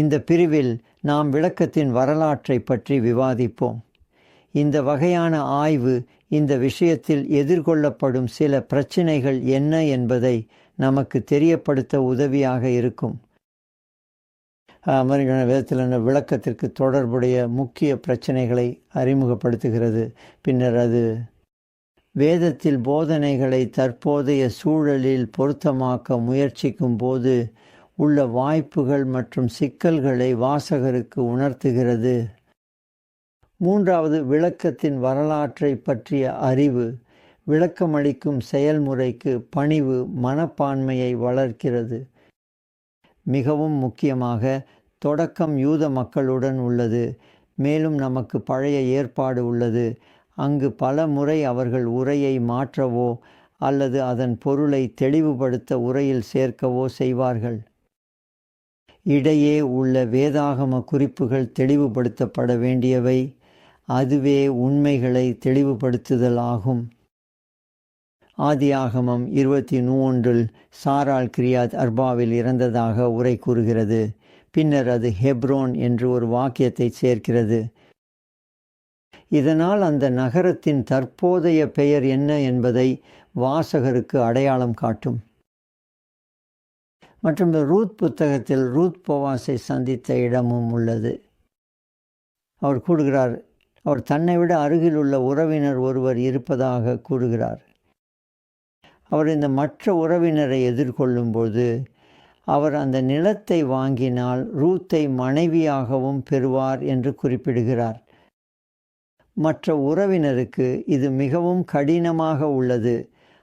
இந்த பிரிவில் நாம் விளக்கத்தின் வரலாற்றை பற்றி விவாதிப்போம். இந்த வகையான ஆய்வு இந்த விஷயத்தில் எதிர்கொள்ளப்படும் சில பிரச்சினைகள் என்ன என்பதை நமக்கு தெரியப்படுத்த உதவியாக இருக்கும். அமெரிக்கன வேதத்தில் விளக்கத்திற்கு தொடர்புடைய முக்கிய பிரச்சனைகளை அறிமுகப்படுத்துகிறது. பின்னர் அது வேதத்தில் போதனைகளை தற்போதைய சூழலில் பொருத்தமாக்க முயற்சிக்கும் போது உள்ள வாய்ப்புகள் மற்றும் சிக்கல்களை வாசகருக்கு உணர்த்துகிறது. மூன்றாவது, விளக்கத்தின் வரலாற்றை பற்றிய அறிவு விளக்கமளிக்கும் செயல்முறைக்கு பணிவு மனப்பான்மையை வளர்க்கிறது. மிகவும் முக்கியமாக, தொடக்கம் யூத மக்களுடன் உள்ளது. மேலும் நமக்கு பழைய ஏற்பாடு உள்ளது. அங்கு பல முறை அவர்கள் உரையை மாற்றவோ அல்லது அதன் பொருளை தெளிவுபடுத்த உரையில் சேர்க்கவோ செய்வார்கள். இடையே உள்ள வேதாகம குறிப்புகள் தெளிவுபடுத்தப்பட வேண்டியவை. அதுவே உண்மைகளை தெளிவுபடுத்துதல் ஆகும். ஆதியாகமம் 23 சாராள் கிரியாத் அர்பாவில் இறந்ததாக உரை கூறுகிறது. பின்னர் அது ஹெப்ரோன் என்று ஒரு வாக்கியத்தை சேர்க்கிறது. இதனால் அந்த நகரத்தின் தற்போதைய பெயர் என்ன என்பதை வாசகருக்கு அடையாளம் காட்டும். மற்றும் ரூத் புத்தகத்தில் ரூத் போவாசை சந்தித்த இடமும் உள்ளது. அவர் கூறுகிறார், அவர் தன்னை விட அருகில் உள்ள உறவினர் ஒருவர் இருப்பதாக கூறுகிறார். அவர் இந்த மற்ற உறவினரை எதிர்கொள்ளும்போது அவர் அந்த நிலத்தை வாங்கினால் ரூத்தை மனைவியாகவும் பெறுவார் என்று குறிப்பிடுகிறார். மற்ற உறவினருக்கு இது மிகவும் கடினமாக உள்ளது,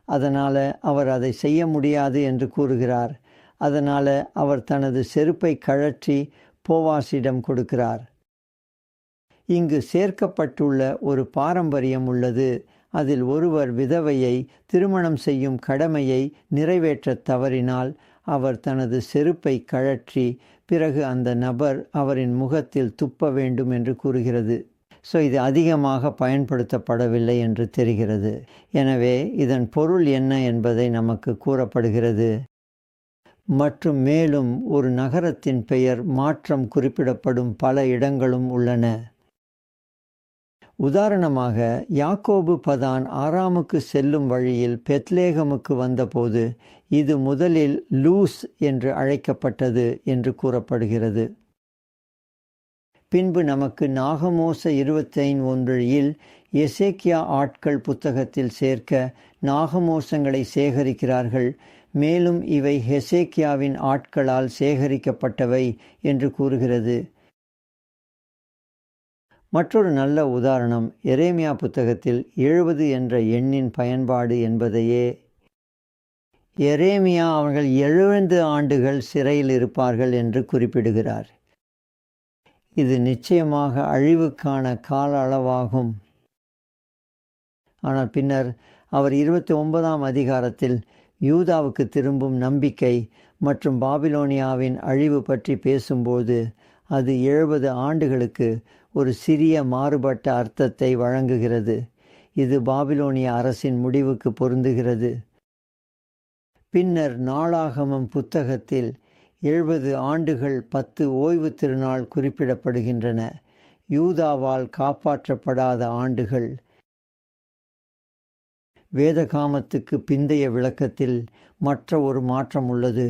அதனால் அவர் அதை செய்ய முடியாது என்று கூறுகிறார். அதனால் அவர் தனது செருப்பை கழற்றி போவாசிடம் கொடுக்கிறார். இங்கு சேர்க்கப்பட்டுள்ள ஒரு பாரம்பரியம் உள்ளது. அதில் ஒருவர் விதவையை திருமணம் செய்யும் கடமையை நிறைவேற்ற தவறினால் அவர் தனது செருப்பை கழற்றி பிறகு அந்த நபர் அவரின் முகத்தில் துப்ப வேண்டும் என்று கூறுகிறது. இது அதிகமாக பயன்படுத்தப்படவில்லை என்று தெரிகிறது. எனவே இதன் பொருள் என்ன என்பதை நமக்கு கூறப்படுகிறது. மற்றும் மேலும் ஒரு நகரத்தின் பெயர் மாற்றம் குறிப்பிடப்படும் பல இடங்களும் உள்ளன. உதாரணமாக, யாக்கோபு பதான் ஆராமுக்கு செல்லும் வழியில் பெத்லேகமுக்கு வந்தபோது இது முதலில் லூஸ் என்று அழைக்கப்பட்டது என்று கூறப்படுகிறது. பின்பு நமக்கு நாகமோச 25:1 எசேக்கியா ஆட்கள் புத்தகத்தில் சேர்க்க நாகமோசங்களை சேகரிக்கிறார்கள். மேலும் இவை ஹெசேக்கியாவின் ஆட்களால் சேகரிக்கப்பட்டவை என்று கூறுகிறது. மற்றொரு நல்ல உதாரணம் எரேமியா புத்தகத்தில் 70 என்ற எண்ணின் பயன்பாடு என்பதையே. எரேமியா அவர்கள் 70 ஆண்டுகள் சிறையில் இருப்பார்கள் என்று குறிப்பிடுகிறார். இது நிச்சயமாக அழிவுக்கான கால அளவாகும். ஆனால் பின்னர் அவர் 29ஆம் அதிகாரத்தில் யூதாவுக்கு திரும்பும் நம்பிக்கை மற்றும் பாபிலோனியாவின் அழிவு பற்றி பேசும்போது அது 70 ஆண்டுகளுக்கு ஒரு சிறிய மாறுபட்ட அர்த்தத்தை வழங்குகிறது. இது பாபிலோனிய அரசின் முடிவுக்கு பொருந்துகிறது. பின்னர் நாளாகமம் புத்தகத்தில் 70 ஆண்டுகள் 10 ஓய்வு திருநாள் குறிப்பிடப்படுகின்றன. யூதாவால் காப்பாற்றப்படாத ஆண்டுகள். வேதகாமத்துக்கு பிந்தைய விளக்கத்தில் மற்ற ஒரு மாற்றம் உள்ளது.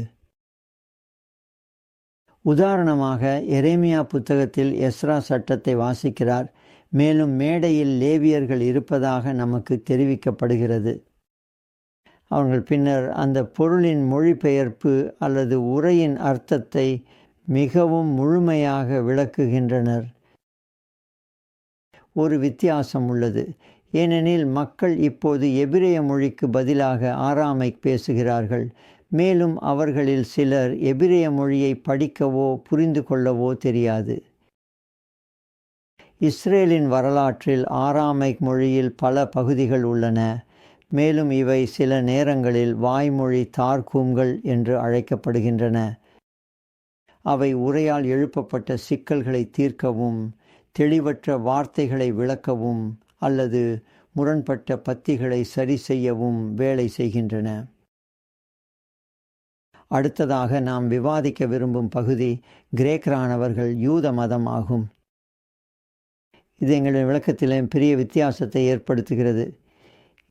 உதாரணமாக, எரேமியா புத்தகத்தில் எஸ்ரா சட்டத்தை வாசிக்கிறார். மேலும் மேடையில் லேவியர்கள் இருப்பதாக நமக்கு தெரிவிக்கப்படுகிறது. அவர்கள் பின்னர் அந்த பொருளின் மொழிபெயர்ப்பு அல்லது உரையின் அர்த்தத்தை மிகவும் முழுமையாக விளக்குகின்றனர். ஒரு வித்தியாசம் உள்ளது, ஏனெனில் மக்கள் இப்போது எபிரேய மொழிக்கு பதிலாக ஆராமைக் பேசுகிறார்கள். மேலும் அவர்களில் சிலர் எபிரேய மொழியை படிக்கவோ புரிந்து கொள்ளவோ தெரியாது. இஸ்ரேலின் வரலாற்றில் ஆராமைக் மொழியில் பல பகுதிகள் உள்ளன. மேலும் இவை சில நேரங்களில் வாய்மொழி தார்கூம்கள் என்று அழைக்கப்படுகின்றன. அவை உரையால் எழுப்பப்பட்ட சிக்கல்களை தீர்க்கவும், தெளிவற்ற வார்த்தைகளை விளக்கவும் அல்லது முரண்பட்ட பத்திகளை சரி செய்யவும் வேலை செய்கின்றன. அடுத்ததாக நாம் விவாதிக்க விரும்பும் பகுதி கிரேக்கரானவர்கள் யூத மதம் ஆகும். இது எங்களின் விளக்கத்திலே பெரிய வித்தியாசத்தை ஏற்படுத்துகிறது.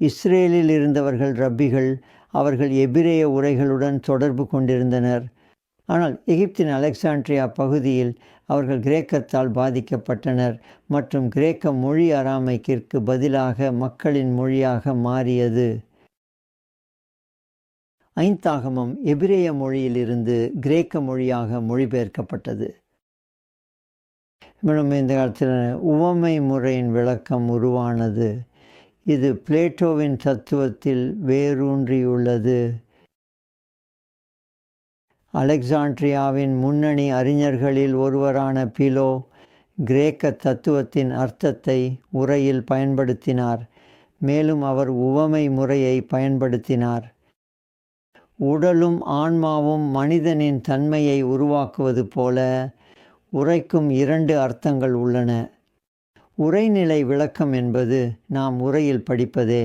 இஸ்ரேலில் இருந்தவர்கள் ரப்பிகள், அவர்கள் எபிரேய உரைகளுடன் தொடர்பு கொண்டிருந்தனர். ஆனால் எகிப்தின் அலெக்சாண்ட்ரியா பகுதியில் அவர்கள் கிரேக்கத்தால் பாதிக்கப்பட்டனர் மற்றும் கிரேக்க மொழி அராமைக்கிற்கு பதிலாக மக்களின் மொழியாக மாறியது. ஐந்தாகமம் எபிரேய மொழியிலிருந்து கிரேக்க மொழியாக மொழிபெயர்க்கப்பட்டது. மேலும் இந்த காலத்தில் உவமை முறையின் விளக்கம் உருவானது. இது பிளேட்டோவின் தத்துவத்தில் வேரூன்றியுள்ளது. அலெக்சாண்ட்ரியாவின் முன்னணி அறிஞர்களில் ஒருவரான பிலோ கிரேக்க தத்துவத்தின் அர்த்தத்தை உரையில் பயன்படுத்தினார். மேலும் அவர் உவமை முறையை பயன்படுத்தினார். உடலும் ஆன்மாவும் மனிதனின் தன்மையை உருவாக்குவது போல உரைக்கும் 2 அர்த்தங்கள் உள்ளன. உரைநிலை விளக்கம் என்பது நாம் உரையில் படிப்பதே,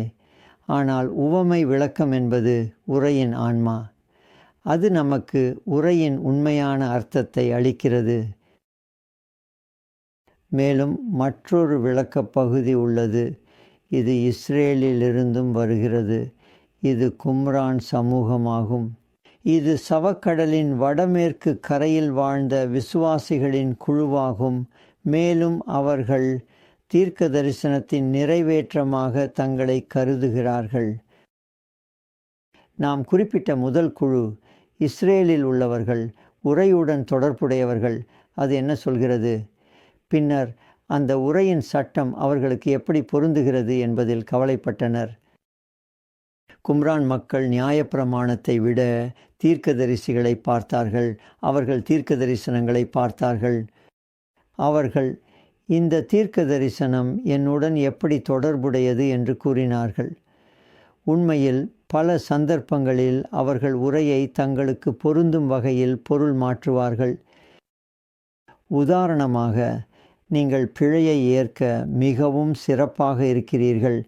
ஆனால் உவமை விளக்கம் என்பது உரையின் ஆன்மா. அது நமக்கு உரையின் உண்மையான அர்த்தத்தை அளிக்கிறது. மேலும் மற்றொரு விளக்கப் பகுதி உள்ளது. இது இஸ்ரேலிலிருந்தும் வருகிறது. இது கும்ரான் சமூகமாகும். இது சவக்கடலின் வடமேற்கு கரையில் வாழ்ந்த விசுவாசிகளின் குழுவாகும். மேலும் அவர்கள் தீர்க்க தரிசனத்தின் நிறைவேற்றமாக தங்களை கருதுகிறார்கள். நாம் குறிப்பிட்ட முதல் குழு இஸ்ரேலில் உள்ளவர்கள், உரையுடன் தொடர்புடையவர்கள். அது என்ன சொல்கிறது? பின்னர் அந்த உரையின் சட்டம் அவர்களுக்கு எப்படி பொருந்துகிறது என்பதில் கவலைப்பட்டனர். கும்ரான் மக்கள் நியாயப்பிரமாணத்தை விட தீர்க்கதரிசிகளை பார்த்தார்கள். அவர்கள் தீர்க்க தரிசனங்களை பார்த்தார்கள். அவர்கள் இந்த தீர்க்க தரிசனம் என்னுடன் எப்படி தொடர்புடையது என்று கூறினார்கள். உண்மையில் பல சந்தர்ப்பங்களில் அவர்கள் உரையை தங்களுக்கு பொருந்தும் வகையில் பொருள் மாற்றுவார்கள். உதாரணமாக, நீங்கள் பிழையை ஏற்க மிகவும் சிறப்பாக இருக்கிறீர்கள்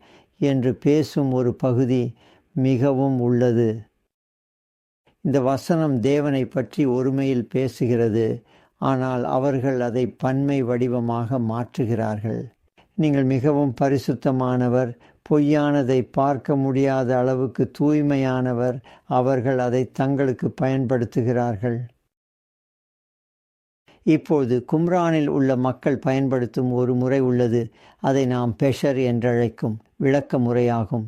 என்று பேசும் ஒரு பகுதி மிகவும் உள்ளது. இந்த வசனம் தேவனை பற்றி ஒருமையில் பேசுகிறது, ஆனால் அவர்கள் அதை பன்மை வடிவமாக மாற்றுகிறார்கள். நீங்கள் மிகவும் பரிசுத்தமானவர், பொய்யானதை பார்க்க முடியாத அளவுக்கு தூய்மையானவர். அவர்கள் அதை தங்களுக்கு பயன்படுத்துகிறார்கள். இப்போது கும்ரானில் உள்ள மக்கள் பயன்படுத்தும் ஒரு முறை உள்ளது. அதை நாம் பெஷர் என்றழைக்கும் விளக்க முறையாகும்.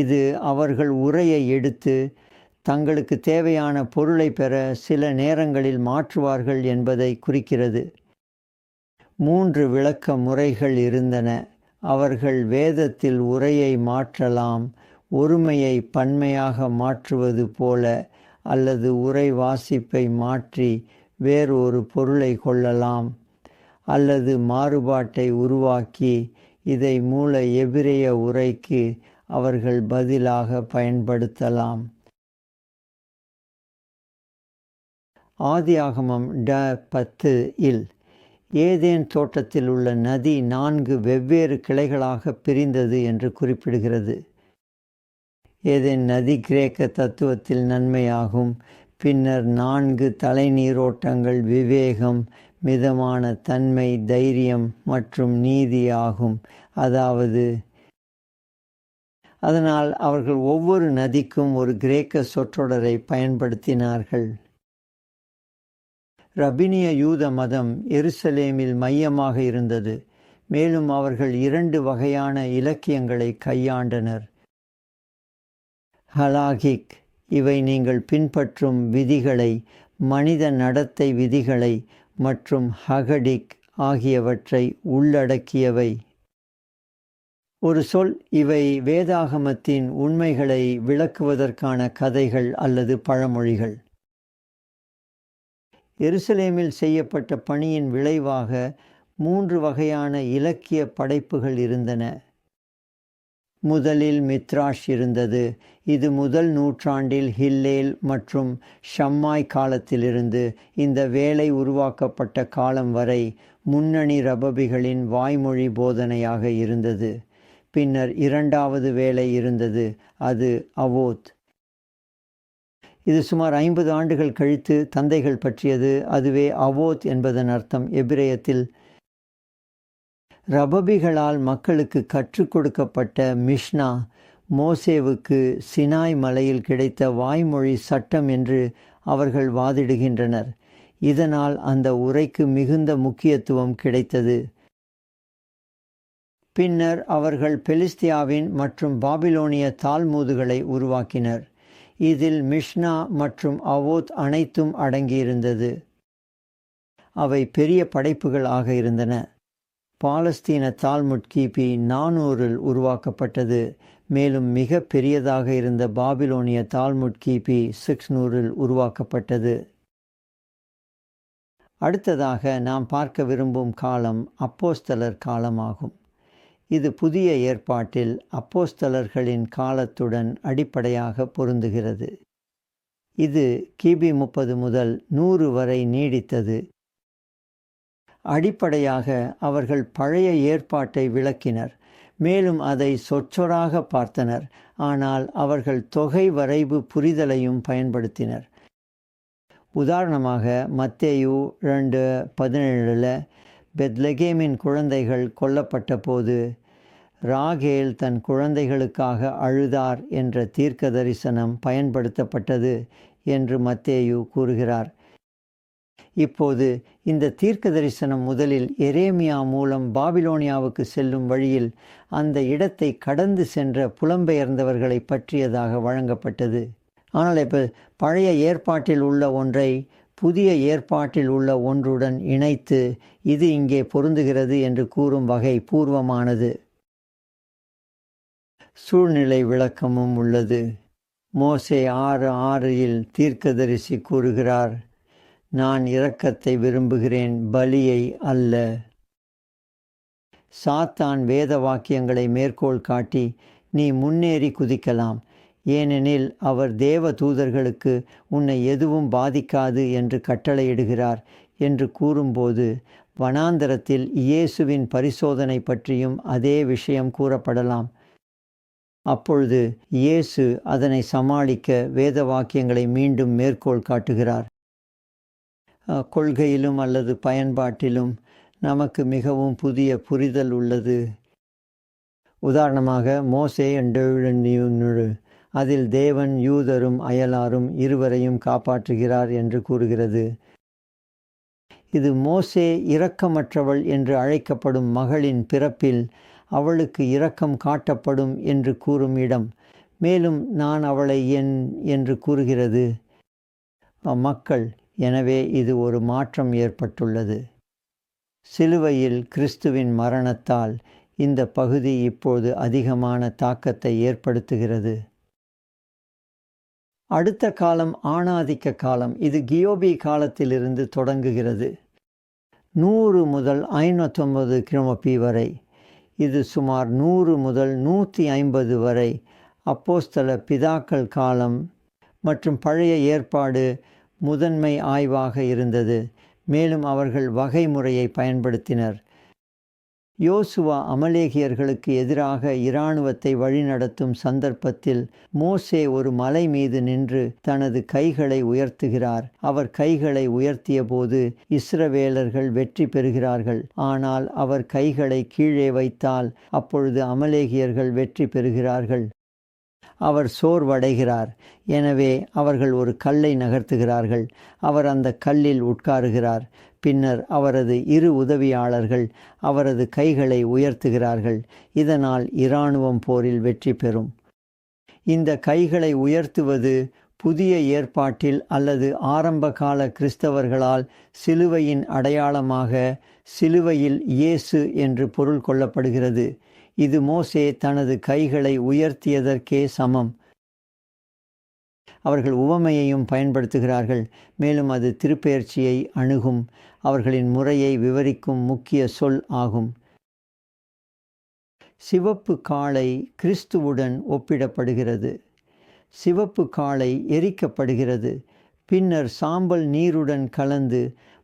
இது அவர்கள் உரையை எடுத்து தங்களுக்கு தேவையான பொருளை பெற சில நேரங்களில் மாற்றுவார்கள் என்பதை குறிக்கிறது. 3 விளக்க முறைகள் இருந்தன. அவர்கள் வேதத்தில் உரையை மாற்றலாம், ஒருமையை பன்மையாக மாற்றுவது போல, அல்லது உரை வாசிப்பை மாற்றி வேறொரு பொருளை கொள்ளலாம், அல்லது மாறுபாட்டை உருவாக்கி இதை மூல எபிரேய உரைக்கு அவர்கள் பதிலாக பயன்படுத்தலாம். ஆதியாகமம் 10 இல் ஏதேன் தோட்டத்தில் உள்ள நதி 4 வெவ்வேறு கிளைகளாக பிரிந்தது என்று குறிப்பிடுகிறது. ஏதேன் நதி கிரேக்க தத்துவத்தில் நன்மையாகும். பின்னர் 4 தலைநீரோட்டங்கள் விவேகம், மிதமான தன்மை, தைரியம் மற்றும் நீதி ஆகும். அதனால் அவர்கள் ஒவ்வொரு நதிக்கும் ஒரு கிரேக்க சொற்றொடரை பயன்படுத்தினார்கள். ரபினிய யூத மதம் எருசலேமில் மையமாக இருந்தது. மேலும் அவர்கள் 2 வகையான இலக்கியங்களை கையாண்டனர். ஹலாகிக், இவை நீங்கள் பின்பற்றும் விதிகளை, மனித நடத்தை விதிகளை, மற்றும் ஹகடிக் ஆகியவற்றை உள்ளடக்கியவை. ஒரு சொல், இவை வேதாகமத்தின் உண்மைகளை விளக்குவதற்கான கதைகள் அல்லது பழமொழிகள். எருசலேமில் செய்யப்பட்ட பணியின் விளைவாக 3 வகையான இலக்கிய படைப்புகள் இருந்தன. முதலில் மித்ராஷ் இருந்தது. இது முதல் நூற்றாண்டில் ஹில்லேல் மற்றும் ஷம்மாய் காலத்திலிருந்து இந்த வேலை உருவாக்கப்பட்ட காலம் வரை முன்னணி ரபபிகளின் வாய்மொழி போதனையாக இருந்தது. பின்னர் 2வது வேலை இருந்தது. அது அவோத். இது சுமார் 50 ஆண்டுகள் கழித்து தந்தைகள் பற்றியது. அதுவே அவோத் என்பதன் அர்த்தம். எபிரேயத்தில் ரபபிகளால் மக்களுக்கு கற்றுக் கொடுக்கப்பட்ட மிஷ்னா மோசேவுக்கு சினாய் மலையில் கிடைத்த வாய்மொழி சட்டம் என்று அவர்கள் வாதிடுகின்றனர். இதனால் அந்த உரைக்கு மிகுந்த முக்கியத்துவம் கிடைத்தது. பின்னர் அவர்கள் பெலிஸ்தியாவின் மற்றும் பாபிலோனிய தால்மூதுகளை உருவாக்கினர். இதில் மிஷ்னா மற்றும் அவோத் அனைத்தும் அடங்கியிருந்தது. அவை பெரிய படைப்புகள் ஆக இருந்தன. பாலஸ்தீன தால்முட் கிபி 400இல் உருவாக்கப்பட்டது. மேலும் மிக பெரியதாக இருந்த பாபிலோனிய தால்முட் கிபி 600இல் உருவாக்கப்பட்டது. அடுத்ததாக நாம் பார்க்க விரும்பும் காலம் அப்போஸ்தலர் காலமாகும். இது புதிய ஏற்பாட்டில் அப்போஸ்தலர்களின் காலத்துடன் அடிப்படையாக பொருந்துகிறது. இது கிபி 30 முதல் 100 வரை நீடித்தது. அடிப்படையாக அவர்கள் பழைய ஏற்பாட்டை விளக்கினர், மேலும் அதை சொற்றொறாக பார்த்தனர். ஆனால் அவர்கள் தொகை வரைவு புரிதலையும் பயன்படுத்தினர். உதாரணமாக மத்தேயு 2:17 பெத்லகேமின் குழந்தைகள் கொல்லப்பட்ட போது ராகேல் தன் குழந்தைகளுக்காக அழுதார் என்ற தீர்க்க தரிசனம் பயன்படுத்தப்பட்டது என்று மத்தேயு கூறுகிறார். இப்போது இந்த தீர்க்க தரிசனம் முதலில் எரேமியா மூலம் பாபிலோனியாவுக்கு செல்லும் வழியில் அந்த இடத்தை கடந்து சென்ற புலம்பெயர்ந்தவர்களை பற்றியதாக வழங்கப்பட்டது. ஆனால் இப்போ பழைய ஏற்பாட்டில் உள்ள ஒன்றை புதிய ஏற்பாட்டில் உள்ள ஒன்றுடன் இணைத்து இது இங்கே பொருந்துகிறது என்று கூறும் வகை பூர்வமானது. சூழ்நிலை விளக்கமும் உள்ளது. மோசே 6:6 தீர்க்கதரிசி கூறுகிறார், நான் இரக்கத்தை விரும்புகிறேன், பலியை அல்ல. சாத்தான் வேத வாக்கியங்களை மேற்கோள் காட்டி நீ முன்னேறி குதிக்கலாம், ஏனெனில் அவர் தேவ தூதர்களுக்கு உன்னை எதுவும் பாதிக்காது என்று கட்டளையிடுகிறார் என்று கூறும்போது வனாந்தரத்தில் இயேசுவின் பரிசோதனை பற்றியும் அதே விஷயம் கூறப்படலாம். அப்பொழுது இயேசு அதனை சமாளிக்க வேத வாக்கியங்களை மீண்டும் மேற்கோள் காட்டுகிறார். கொள்கையிலும் அல்லது பயன்பாட்டிலும் நமக்கு மிகவும் புதிய புரிதல் உள்ளது. உதாரணமாக மோசே 2:7 அதில் தேவன் யூதரும் அயலாரும் இருவரையும் காப்பாற்றுகிறார் என்று கூறுகிறது. இது மோசே இரக்கமற்றவள் என்று அழைக்கப்படும் மகளின் பிறப்பில் அவளுக்கு இரக்கம் காட்டப்படும் என்று கூறும் இடம். மேலும் நான் அவளை என்று கூறுகிறது மக்கள். எனவே இது ஒரு மாற்றம் ஏற்பட்டுள்ளது. சிலுவையில் கிறிஸ்துவின் மரணத்தால் இந்த பகுதி இப்போது அதிகமான தாக்கத்தை ஏற்படுத்துகிறது. அடுத்த காலம் ஆணாதிக்க காலம். இது கியோபி காலத்திலிருந்து தொடங்குகிறது. 100 முதல் 509 கிமு வரை. இது சுமார் 100 முதல் 150 வரை அப்போஸ்தல பிதாக்கள் காலம் மற்றும் பழைய ஏற்பாடு முதன்மை ஆய்வாக இருந்தது. மேலும் அவர்கள் வகைமுறையை பயன்படுத்தினர். யோசுவா அமலேகியர்களுக்கு எதிராக இராணுவத்தை வழிநடத்தும் சந்தர்ப்பத்தில் மோசே ஒரு மலை மீது நின்று தனது கைகளை உயர்த்துகிறார். அவர் கைகளை உயர்த்திய போது இஸ்ரவேலர்கள் வெற்றி பெறுகிறார்கள். ஆனால் அவர் கைகளை கீழே வைத்தால் அப்பொழுது அமலேகியர்கள் வெற்றி பெறுகிறார்கள். அவர் சோர்வடைகிறார். எனவே அவர்கள் ஒரு கல்லை நகர்த்துகிறார்கள். அவர் அந்த கல்லில் உட்காருகிறார். பின்னர் அவரது 2 உதவியாளர்கள் அவரது கைகளை உயர்த்துகிறார்கள். இதனால் இராணுவம் போரில் வெற்றி பெறும். இந்த கைகளை உயர்த்துவது புதிய ஏற்பாட்டில் அல்லது ஆரம்பகால கிறிஸ்தவர்களால் சிலுவையின் அடையாளமாக சிலுவையில் இயேசு என்று பொருள் கொள்ளப்படுகிறது. இது மோசே தனது கைகளை உயர்த்தியதற்கே சமம். அவர்கள் உவமையையும் பயன்படுத்துகிறார்கள். மேலும் அது திருப்பெயர்ச்சியை அணுகும் அவர்களின் முறையை விவரிக்கும் முக்கிய சொல் ஆகும். சிவப்பு காளை கிறிஸ்துவுடன் ஒப்பிடப்படுகிறது. சிவப்பு காளை எரிக்கப்படுகிறது. பின்னர் சாம்பல் நீருடன் கலந்து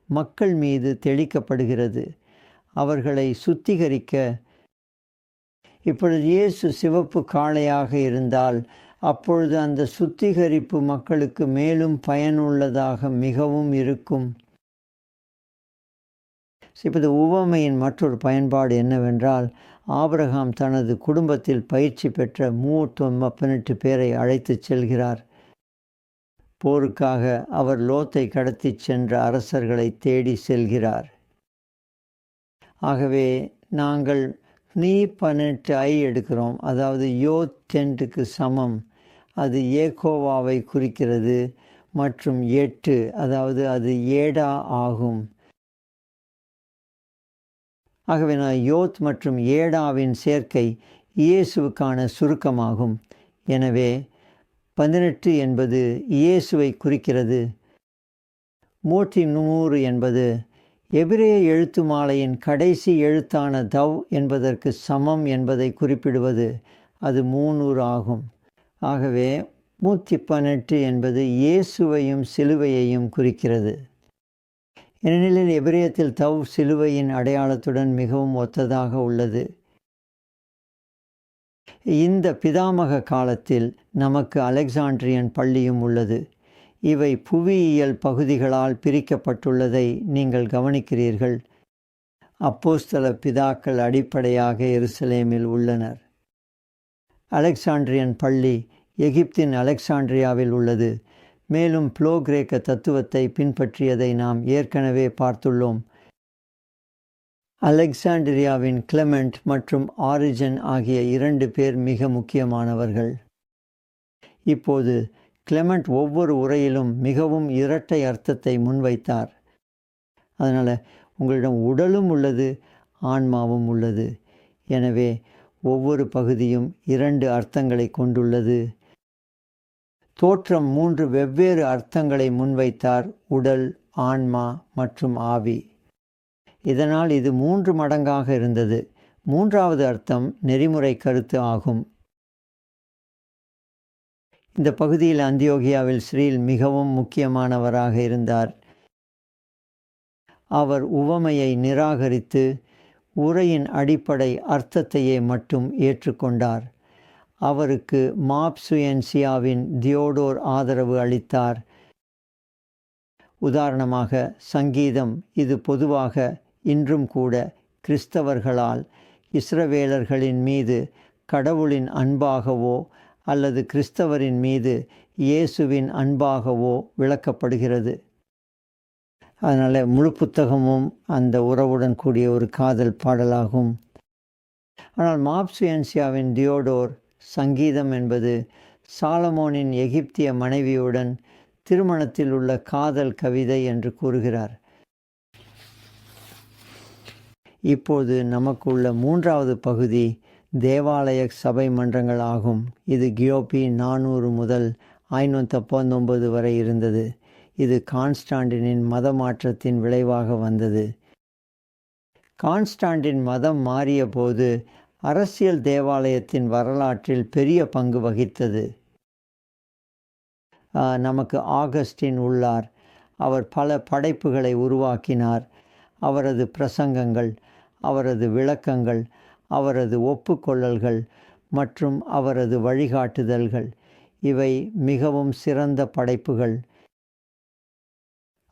மக்கள் மீது தெளிக்கப்படுகிறது அவர்களை சுத்திகரிக்க. இப்பொழுது இயேசு சிவப்பு காளையாக இருந்தால் அப்பொழுது அந்த சுத்திகரிப்பு மக்களுக்கு மேலும் பயனுள்ளதாக மிகவும் இருக்கும். இப்போ இந்த உவமையின் மற்றொரு பயன்பாடு என்னவென்றால், ஆபிரகாம் தனது குடும்பத்தில் பயிற்சி பெற்ற 318 பேரை அழைத்துச் செல்கிறார். போருக்காக அவர் லோத்தை கடத்திச் சென்ற அரசர்களை தேடி செல்கிறார். ஆகவே நாங்கள் நீ 18 எடுக்கிறோம், அதாவது யோத் 10க்கு சமம். அது ஏகோவாவை குறிக்கிறது. மற்றும் 8, அதாவது அது ஏடா ஆகும். ஆகவே நான் யோத் மற்றும் ஏடாவின் சேர்க்கை இயேசுவுக்கான சுருக்கமாகும். எனவே 18 என்பது இயேசுவை குறிக்கிறது. 300 என்பது எபிரேய எழுத்து மாலையின் கடைசி எழுத்தான தவ் என்பதற்கு சமம் என்பதை குறிப்பிடுவது. அது 300 ஆகும். ஆகவே 118 என்பது இயேசுவையும் சிலுவையையும் குறிக்கிறது. ஏனெனில் எபிரேயத்தில் தவ் சிலுவையின் அடையாளத்துடன் மிகவும் ஒத்ததாக உள்ளது. இந்த பிதாமக காலத்தில் நமக்கு அலெக்சாண்ட்ரியன் பள்ளியும் உள்ளது. இவை புவியியல் பகுதிகளால் பிரிக்கப்பட்டுள்ளதை நீங்கள் கவனிக்கிறீர்கள். அப்போஸ்தல பிதாக்கள் அடிப்படையாக எருசலேமில் உள்ளனர். அலெக்சாண்ட்ரியன் பள்ளி எகிப்தின் அலெக்சாண்ட்ரியாவில் உள்ளது. மேலும் புளோ கிரேக்க தத்துவத்தை பின்பற்றியதை நாம் ஏற்கனவே பார்த்துள்ளோம். அலெக்சாண்ட்ரியாவின் கிளெமெண்ட் மற்றும் ஆரிஜன் ஆகிய 2 பேர் மிக முக்கியமானவர்கள். இப்போது கிளெமெண்ட் ஒவ்வொரு உரையிலும் மிகவும் இரட்டை அர்த்தத்தை முன்வைத்தார். அதனால் உங்களிடம் உடலும் உள்ளது, ஆன்மாவும் உள்ளது. எனவே ஒவ்வொரு பகுதியும் 2 அர்த்தங்களை கொண்டுள்ளது. தோற்றம் 3 வெவ்வேறு அர்த்தங்களை முன்வைத்தார்: உடல், ஆன்மா மற்றும் ஆவி. இதனால் இது 3 மடங்காக இருந்தது. 3வது அர்த்தம் நெறிமுறை கருத்து ஆகும். இந்த பகுதியில் அந்தியோகியாவில் ஸ்ரீல் மிகவும் முக்கியமானவராக இருந்தார். அவர் உவமையை நிராகரித்து உரையின் அடிப்படை அர்த்தத்தையே மட்டும் ஏற்றுக்கொண்டார். அவருக்கு மாப்சுயன்சியாவின் தியோடோர் ஆதரவு அளித்தார். உதாரணமாக சங்கீதம். இது பொதுவாக இன்றும் கூட கிறிஸ்தவர்களால் இஸ்ரவேலர்களின் மீது கடவுளின் அன்பாகவோ அல்லது கிறிஸ்தவரின் மீது இயேசுவின் அன்பாகவோ விளக்கப்படுகிறது. அதனால் முழு புத்தகமும் அந்த உறவுடன் கூடிய ஒரு காதல் பாடலாகும். ஆனால் மாப்சுயன்சியாவின் தியோடோர் சங்கீதம் என்பது சாலமோனின் எகிப்திய மனைவியுடன் திருமணத்தில் உள்ள காதல் கவிதை என்று கூறுகிறார். இப்போது நமக்குள்ள 3வது பகுதி தேவாலய சபை மன்றங்கள் ஆகும். இது கியோபி 400 முதல் 519 வரை இருந்தது. இது கான்ஸ்டாண்டினின் மத மாற்றத்தின் விளைவாக வந்தது. கான்ஸ்டாண்டின் மதம் மாறிய போது அரசியல் தேவாலயத்தின் வரலாற்றில் பெரிய பங்கு வகித்தது. நமக்கு ஆகஸ்டின் உள்ளார். அவர் பல படைப்புகளை உருவாக்கினார். அவரது பிரசங்கங்கள், அவரது விளக்கங்கள், அவரது ஒப்புக்கொள்ளல்கள் மற்றும் அவரது வழிகாட்டுதல்கள் இவை மிகவும் சிறந்த படைப்புகள்.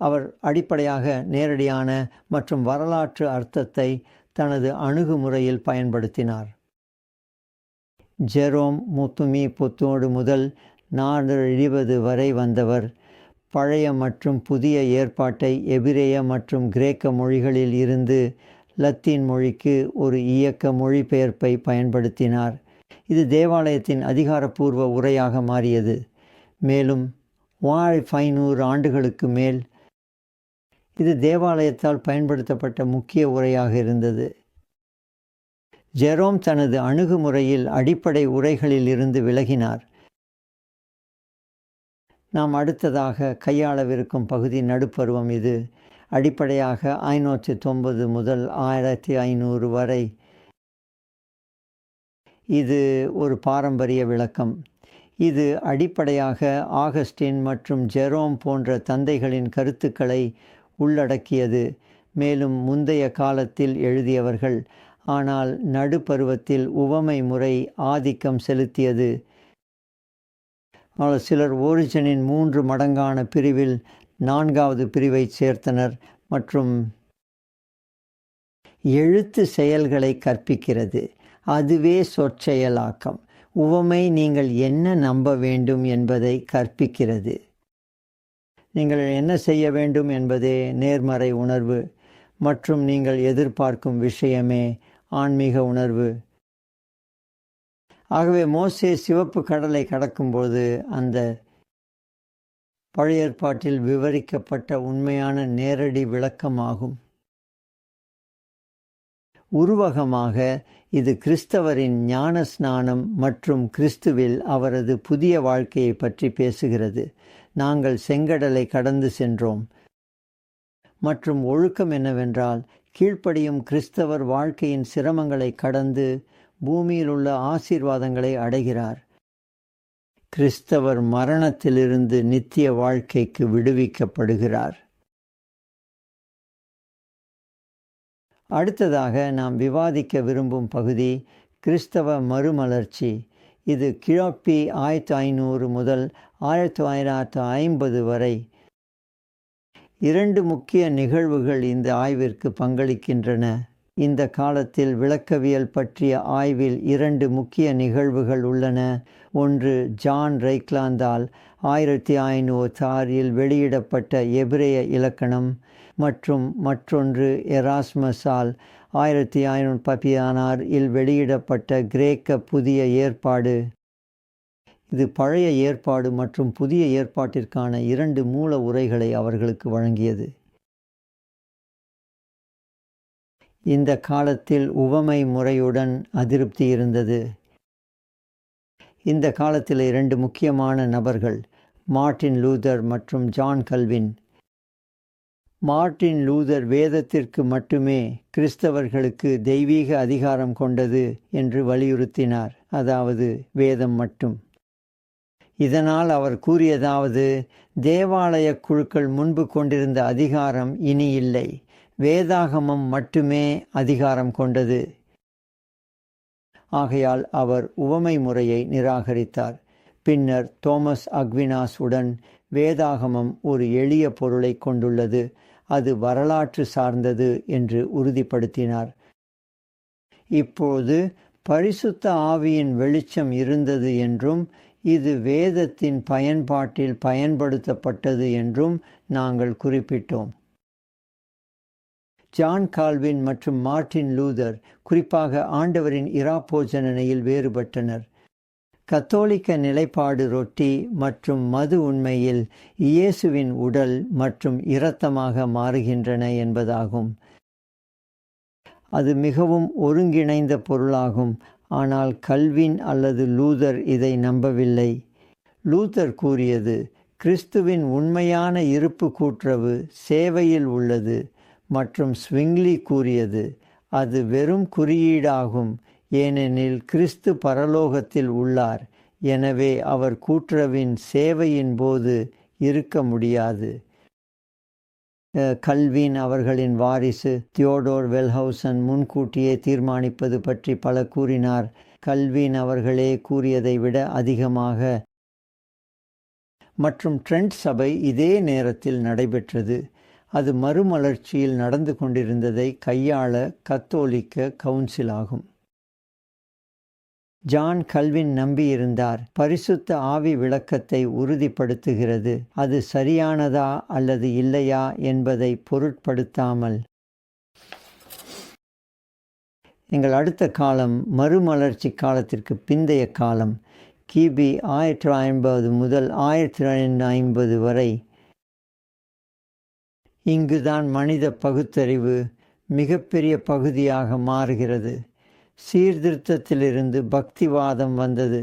அவர் அடிப்படையாக நேரடியான மற்றும் வரலாற்று அர்த்தத்தை தனது அணுகுமுறையில் பயன்படுத்தினார். ஜெரோம் முத்துமி புத்தோடு முதல் 420 வரை வந்தவர். பழைய மற்றும் புதிய ஏற்பாட்டை எபிரேய மற்றும் கிரேக்க மொழிகளில் இருந்து லத்தீன் மொழிக்கு ஒரு இயக்க மொழிபெயர்ப்பை பயன்படுத்தினார். இது தேவாலயத்தின் அதிகாரப்பூர்வ உரையாக மாறியது. மேலும் 1500 ஆண்டுகளுக்கு மேல் இது தேவாலயத்தால் பயன்படுத்தப்பட்ட முக்கிய உரையாக இருந்தது. ஜெரோம் தனது அணுகுமுறையில் அடிப்படை உரைகளில் இருந்து விலகினார். நாம் அடுத்ததாக கையாளவிருக்கும் பகுதி நடுப்பருவம். இது அடிப்படையாக 590 முதல் 1500 வரை. இது ஒரு பாரம்பரிய விளக்கம். இது அடிப்படையாக ஆகஸ்டின் மற்றும் ஜெரோம் போன்ற தந்தைகளின் கருத்துக்களை உள்ளடக்கியது. மேலும் முந்தைய காலத்தில் எழுதியவர்கள், ஆனால் நடுப்பருவத்தில் உவமை முறை ஆதிக்கம் செலுத்தியது. சிலர் ஓரிஜனின் 3 மடங்கான பிரிவில் 4வது பிரிவை சேர்த்தனர் மற்றும் எழுத்து செயல்களை கற்பிக்கிறது. அதுவே சொற்செயலாக்கம். உவமை நீங்கள் என்ன நம்ப வேண்டும் என்பதை கற்பிக்கிறது. நீங்கள் என்ன செய்ய வேண்டும் என்பதே நேர்மறை உணர்வு மற்றும் நீங்கள் எதிர்பார்க்கும் விஷயமே ஆன்மீக உணர்வு. ஆகவே மோசே சிவப்பு கடலை கடக்கும்போது அந்த பழைய ஏற்பாட்டில் விவரிக்கப்பட்ட உண்மையான நேரடி விளக்கமாகும். உருவகமாக இது கிறிஸ்தவரின் ஞான ஸ்நானம் மற்றும் கிறிஸ்துவில் அவரது புதிய வாழ்க்கையை பற்றி பேசுகிறது. நாங்கள் செங்கடலை கடந்து சென்றோம் மற்றும் ஒழுக்கம் என்னவென்றால் கீழ்ப்படியும் கிறிஸ்தவர் வாழ்க்கையின் சிரமங்களை கடந்து பூமியில் உள்ள ஆசீர்வாதங்களை அடைகிறார். கிறிஸ்தவர் மரணத்திலிருந்து நித்திய வாழ்க்கைக்கு விடுவிக்கப்படுகிறார். அடுத்ததாக நாம் விவாதிக்க விரும்பும் பகுதி கிறிஸ்தவ மறுமலர்ச்சி. இது கிழப்பி 1500 முதல் 1950 வரை 2 முக்கிய நிகழ்வுகள் இந்த ஆய்விற்கு பங்களிக்கின்றன. இந்த காலத்தில் விளக்கவியல் பற்றிய ஆய்வில் 2 முக்கிய நிகழ்வுகள் உள்ளன. ஒன்று ஜான் ரைக்லாந்தால் 1506 வெளியிடப்பட்ட எபிரேய இலக்கணம் மற்றும் மற்றொன்று எராஸ்மஸால் 1516 வெளியிடப்பட்ட கிரேக்க புதிய ஏற்பாடு. இது பழைய ஏற்பாடு மற்றும் புதிய ஏற்பாட்டிற்கான 2 மூல உரைகளை அவர்களுக்கு வழங்கியது. இந்த காலத்தில் உவமை முறையுடன் அதிருப்தி இருந்தது. இந்த காலத்தில் 2 முக்கியமான நபர்கள் மார்ட்டின் லூதர் மற்றும் ஜான் கல்வின். மார்ட்டின் லூதர் வேதத்திற்கு மட்டுமே கிறிஸ்தவர்களுக்கு தெய்வீக அதிகாரம் கொண்டது என்று வலியுறுத்தினார், அதாவது வேதம் மட்டும். இதனால் அவர் கூறியதாவது, தேவாலய குழுக்கள் முன்பு கொண்டிருந்த அதிகாரம் இனி இல்லை, வேதாகமம் மட்டுமே அதிகாரம் கொண்டது. ஆகையால் அவர் உவமை முறையை நிராகரித்தார். பின்னர் தோமஸ் அக்வினாஸ் உடன் வேதாகமம் ஒரு எளிய பொருளை கொண்டுள்ளது, அது வரலாற்று சார்ந்தது என்று உறுதிப்படுத்தினார். இப்போது பரிசுத்த ஆவியின் வெளிச்சம் இருந்தது என்றும் இது வேதத்தின் பயன்பாட்டில் பயன்படுத்தப்பட்டது என்றும் நாங்கள் குறிப்பிட்டோம். ஜான் கால்வின் மற்றும் மார்ட்டின் லூதர் குறிப்பாக ஆண்டவரின் இராப்போஜனனையில் வேறுபட்டனர். கத்தோலிக்க நிலைப்பாடு ரொட்டி மற்றும் மது உண்மையில் இயேசுவின் உடல் மற்றும் இரத்தமாக மாறுகின்றன என்பதாகும். அது மிகவும் ஒருங்கிணைந்த பொருளாகும். ஆனால் கல்வின் அல்லது லூதர் இதை நம்பவில்லை. லூதர் கூறியது, கிறிஸ்துவின் உண்மையான இருப்பு கூட்டுறவு சேவையில் உள்ளது மற்றும் ஸ்விங்லி கூறியது, அது வெறும் குறியீடாகும், ஏனெனில் கிறிஸ்து பரலோகத்தில் உள்ளார், எனவே அவர் கூட்டுறவின் சேவையின் போது இருக்க முடியாது. கல்வின் அவர்களின் வாரிசு தியோடோர் வெல்ஹவுசன் முன்கூட்டியே தீர்மானிப்பது பற்றி பல கூறினார். கல்வின் அவர்களே கூறியதை விட அதிகமாக. மற்றும் ட்ரெண்ட் சபை இதே நேரத்தில் நடைபெற்றது. அது மறுமலர்ச்சியில் நடந்து கொண்டிருந்ததை கையாள கத்தோலிக்க கவுன்சில் ஆகும். ஜான் கல்வின் நம்பியிருந்தார். பரிசுத்த ஆவி விளக்கத்தை உறுதிப்படுத்துகிறது. அது சரியானதா அல்லது இல்லையா என்பதை பொருட்படுத்தாமல். எங்கள் அடுத்த காலம் மறுமலர்ச்சி காலத்திற்கு பிந்தைய காலம், கிபி 1950 முதல் 1950 வரை. இங்குதான் மனித பகுத்தறிவு மிகப்பெரிய பகுதியாக மாறுகிறது. சீர்திருத்தத்திலிருந்து பக்திவாதம் வந்தது.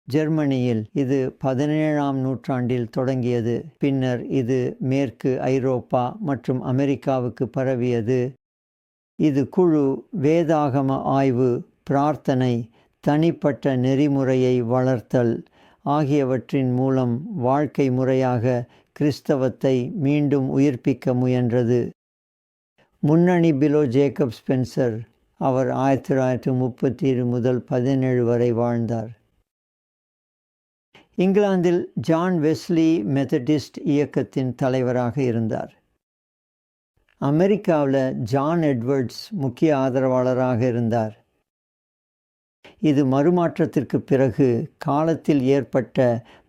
ஜெர்மனியில் இது 17ஆம் நூற்றாண்டில் தொடங்கியது. பின்னர் இது மேற்கு ஐரோப்பா மற்றும் அமெரிக்காவுக்கு பரவியது. இது குழு, வேதாகம ஆய்வு, பிரார்த்தனை, தனிப்பட்ட நெறிமுறையை வளர்த்தல் ஆகியவற்றின் மூலம் வாழ்க்கை முறையாக கிறிஸ்தவத்தை மீண்டும் உயிர்ப்பிக்க முயன்றது. முன்னணி பிலோ ஜேக்கப் ஸ்பென்சர். அவர் 1937 முதல் 17 வரை வாழ்ந்தார். இங்கிலாந்தில் ஜான் வெஸ்லி மெத்தடிஸ்ட் இயக்கத்தின் தலைவராக இருந்தார். அமெரிக்காவில் ஜான் எட்வர்ட்ஸ் முக்கிய ஆதரவாளராக இருந்தார். இது மறுமாற்றத்திற்கு பிறகு காலத்தில் ஏற்பட்ட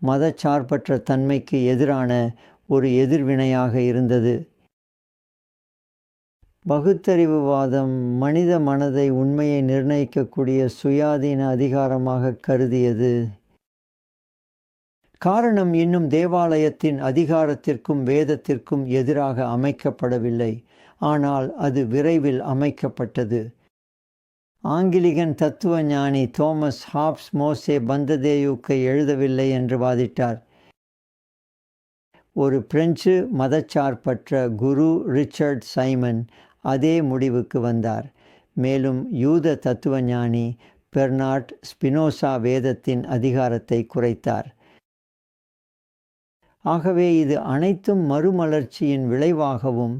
மதச்சார்பற்ற தன்மைக்கு எதிரான ஒரு எதிர்வினையாக இருந்தது. பகுத்தறிவுவாதம் மனித மனதை உண்மையை நிர்ணயிக்கக்கூடிய சுயாதீன அதிகாரமாக கருதியது. காரணம் இன்னும் தேவாலயத்தின் அதிகாரத்திற்கும் வேதத்திற்கும் எதிராக அமைக்கப்படவில்லை, ஆனால் அது விரைவில் அமைக்கப்பட்டது. ஆங்கிலிகன் தத்துவ ஞானி தோமஸ் ஹாப்ஸ் மோசே பந்ததேயுக்கை எழுதவில்லை என்று வாதிட்டார். ஒரு பிரெஞ்சு மதச்சார்பற்ற குரு ரிச்சர்ட் சைமன் அதே முடிவுக்கு வந்தார். மேலும் யூத தத்துவ ஞானி பெர்னார்ட் ஸ்பினோசா வேதத்தின் அதிகாரத்தை குறைத்தார். ஆகவே இது அனைத்தும் மறுமலர்ச்சியின் விளைவாகவும்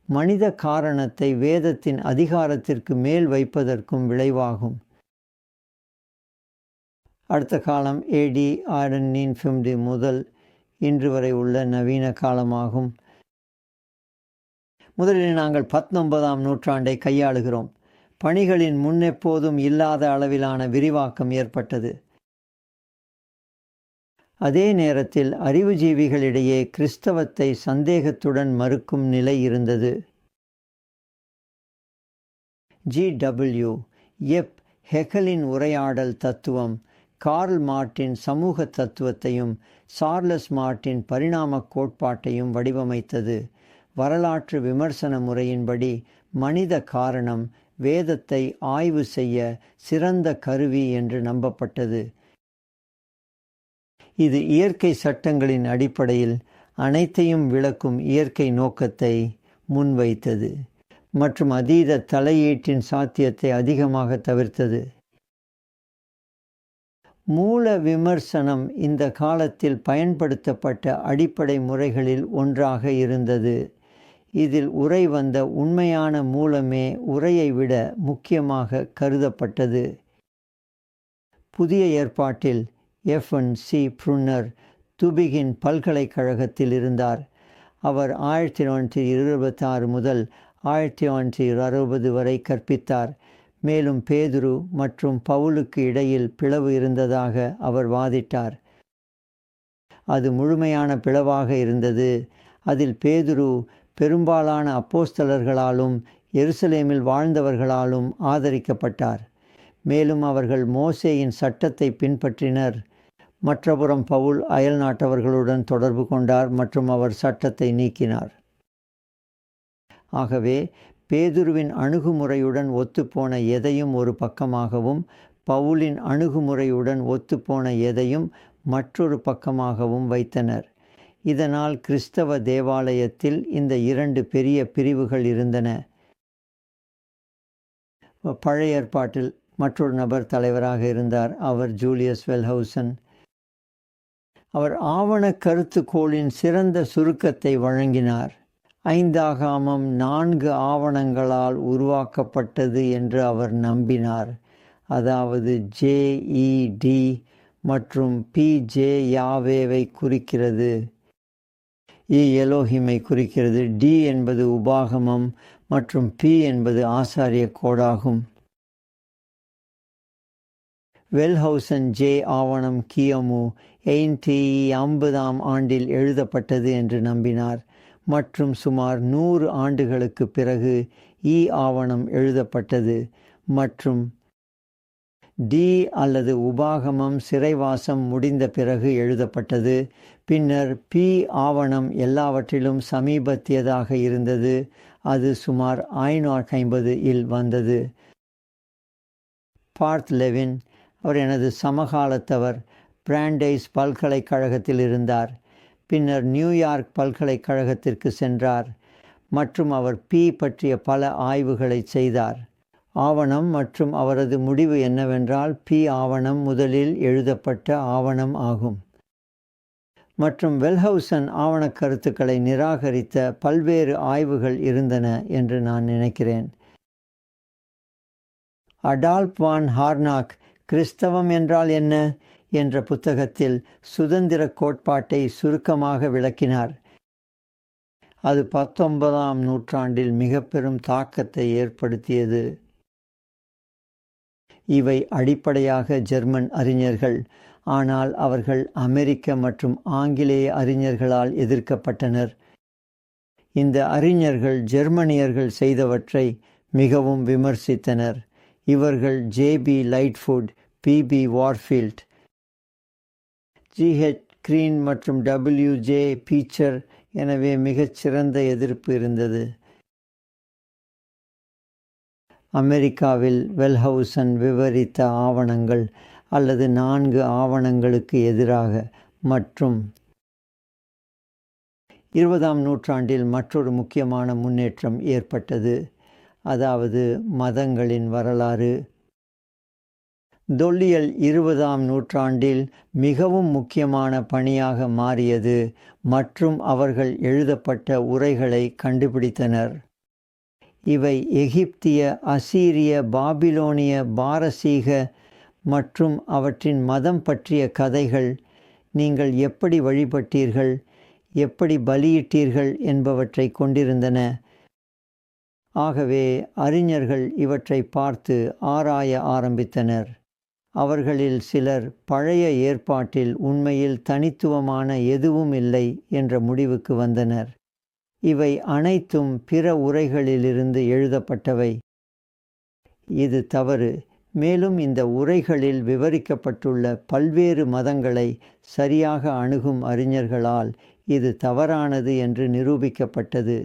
மனித காரணத்தை வேதத்தின் அதிகாரத்திற்கு மேல் வைப்பதற்கும் விளைவாகும். அடுத்த காலம் AD 650 முதல் இன்று வரை உள்ள நவீன காலமாகும். முதலில் நாங்கள் 19ஆம் நூற்றாண்டை கையாளுகிறோம். பணிகளின் முன்னெப்போதும் இல்லாத அளவிலான விரிவாக்கம் ஏற்பட்டது. அதே நேரத்தில் அறிவுஜீவிகளிடையே கிறிஸ்தவத்தை சந்தேகத்துடன் மறுக்கும் நிலை இருந்தது. G.W. எப் ஹெகலின் உரையாடல் தத்துவம் கார்ல் மார்ட்டின் சமூக தத்துவத்தையும் சார்லஸ் மார்ட்டின் பரிணாம கோட்பாட்டையும் வடிவமைத்தது. வரலாற்று விமர்சன முறையின்படி மனித காரணம் வேதத்தை ஆய்வு செய்ய சிறந்த கருவி என்று நம்பப்பட்டது. இது இயற்கை சட்டங்களின் அடிப்படையில் அனைத்தையும் விளக்கும் இயற்கை நோக்கத்தை முன்வைத்தது மற்றும் அதீத தலையீட்டின் சாத்தியத்தை அதிகமாக தவிர்த்தது. மூல விமர்சனம் இந்த காலத்தில் பயன்படுத்தப்பட்ட அடிப்படை முறைகளில் ஒன்றாக இருந்தது. இதில் உரை வந்த உண்மையான மூலமே உரையை விட முக்கியமாக கருதப்பட்டது. புதிய ஏற்பாட்டில் F.N.C. ப்ருன்னர் துபிகின் பல்கலைக்கழகத்தில் இருந்தார். அவர் 1926 முதல் 1960 வரை கற்பித்தார். மேலும் பேதுரு மற்றும் பவுலுக்கு இடையில் பிளவு இருந்ததாக அவர் வாதிட்டார். அது முழுமையான பிளவாக இருந்தது. அதில் பேதுரு பெரும்பாலான அப்போஸ்தலர்களாலும் எருசலேமில் வாழ்ந்தவர்களாலும் ஆதரிக்கப்பட்டார். மேலும் அவர்கள் மோசேயின் சட்டத்தை பின்பற்றினர். மற்றபுறம் பவுல் அயல் நாட்டவர்களுடன் தொடர்பு கொண்டார் மற்றும் அவர் சட்டத்தை நீக்கினார். ஆகவே பேதுருவின் அணுகுமுறையுடன் ஒத்துப்போன எதையும் ஒரு பக்கமாகவும் பவுலின் அணுகுமுறையுடன் ஒத்துப்போன எதையும் மற்றொரு பக்கமாகவும் வைத்தனர். இதனால் கிறிஸ்தவ தேவாலயத்தில் இந்த இரண்டு பெரிய பிரிவுகள் இருந்தன. பழைய ஏற்பாட்டில் மற்றொரு நபர் தலைவராக இருந்தார். அவர் ஜூலியஸ் வெல்ஹவுசன். அவர் ஆவண கருத்துக்கோளின் சிறந்த சுருக்கத்தை வழங்கினார். 5ஆகமம் 4 ஆவணங்களால் உருவாக்கப்பட்டது என்று அவர் நம்பினார். அதாவது JED மற்றும் PJ யாவேவை குறிக்கிறது, எலோஹிமை குறிக்கிறது, D என்பது உபாகமம் மற்றும் P என்பது ஆசாரிய கோடாகும். வெல்ஹவுசன் ஆவணம் கியமு 850ஆம் ஆண்டில் எழுதப்பட்டது என்று நம்பினார் மற்றும் சுமார் 100 ஆண்டுகளுக்கு பிறகு ஆவணம் எழுதப்பட்டது மற்றும் D அல்லது உபாகமம் சிறைவாசம் முடிந்த பிறகு எழுதப்பட்டது. பின்னர் P ஆவணம் எல்லாவற்றிலும் சமீபத்தியதாக இருந்தது. அது சுமார் 550 வந்தது. பார்த் லெவின், அவர் எனது சமகாலத்தவர், பிராண்டைஸ் பல்கலைக்கழகத்தில் இருந்தார். பின்னர் நியூயார்க் பல்கலைக்கழகத்திற்கு சென்றார் மற்றும் அவர் P பற்றிய பல ஆய்வுகளை செய்தார். ஆவணம் மற்றும் அவரது முடிவு என்னவென்றால் P ஆவணம் முதலில் எழுதப்பட்ட ஆவணம் ஆகும். மற்றும் வெல்ஹவுசன் ஆவண கருத்துக்களை நிராகரித்த பல்வேறு ஆய்வுகள் இருந்தன என்று நான் நினைக்கிறேன். அடால்ப் வான் ஹார்னாக், கிறிஸ்தவம் என்றால் என்ன? என்ற புத்தகத்தில் சுதந்திர கோட்பாட்டை சுருக்கமாக விளக்கினார். அது 19ஆம் நூற்றாண்டில் மிக பெரும் தாக்கத்தை ஏற்படுத்தியது. இவை அடிப்படையாக ஜெர்மன் அறிஞர்கள், ஆனால் அவர்கள் அமெரிக்க மற்றும் ஆங்கிலேய அறிஞர்களால் எதிர்க்கப்பட்டனர். இந்த அறிஞர்கள் ஜெர்மனியர்கள் செய்தவற்றை மிகவும் விமர்சித்தனர். இவர்கள் ஜே.பி. லைட்ஃபுட், பி.பி. வார்ஃபீல்ட், ஜி.ஹெச். கிரீன் மற்றும் டபிள்யூ.ஜே. பீச்சர். எனவே மிகச்சிறந்த எதிர்ப்பு இருந்தது. அமெரிக்காவில் வெல்ஹவுசன் விவரித்த ஆவணங்கள் அல்லது 4 ஆவணங்களுக்கு எதிராக மற்றும் 20ஆம் நூற்றாண்டில் மற்றொரு முக்கியமான முன்னேற்றம் ஏற்பட்டது. அதாவது மதங்களின் வரலாறு. தொல்லியல் 20ஆம் நூற்றாண்டில் மிகவும் முக்கியமான பணியாக மாறியது மற்றும் அவர்கள் எழுதப்பட்ட உரைகளை கண்டுபிடித்தனர். இவை எகிப்திய, அசீரிய, பாபிலோனிய, பாரசீக மற்றும் அவற்றின் மதம் பற்றிய கதைகள், நீங்கள் எப்படி வழிபட்டீர்கள், எப்படி பலியிட்டீர்கள் என்பவற்றை கொண்டிருந்தன. ஆகவே அறிஞர்கள் இவற்றை பார்த்து ஆராய ஆரம்பித்தனர். அவர்களில் சிலர் பழைய ஏற்பாட்டில் உண்மையில் தனித்துவமான எதுவும் இல்லை என்ற முடிவுக்கு வந்தனர். இவை அனைத்தும் பிற உரைகளிலிருந்து எழுதப்பட்டவை. இது தவறு. மேலும் இந்த உரைகளில் விவரிக்கப்பட்டுள்ள பல்வேறு மதங்களை சரியாக அணுகும் அறிஞர்களால் இது தவறானது என்று நிரூபிக்கப்பட்டது.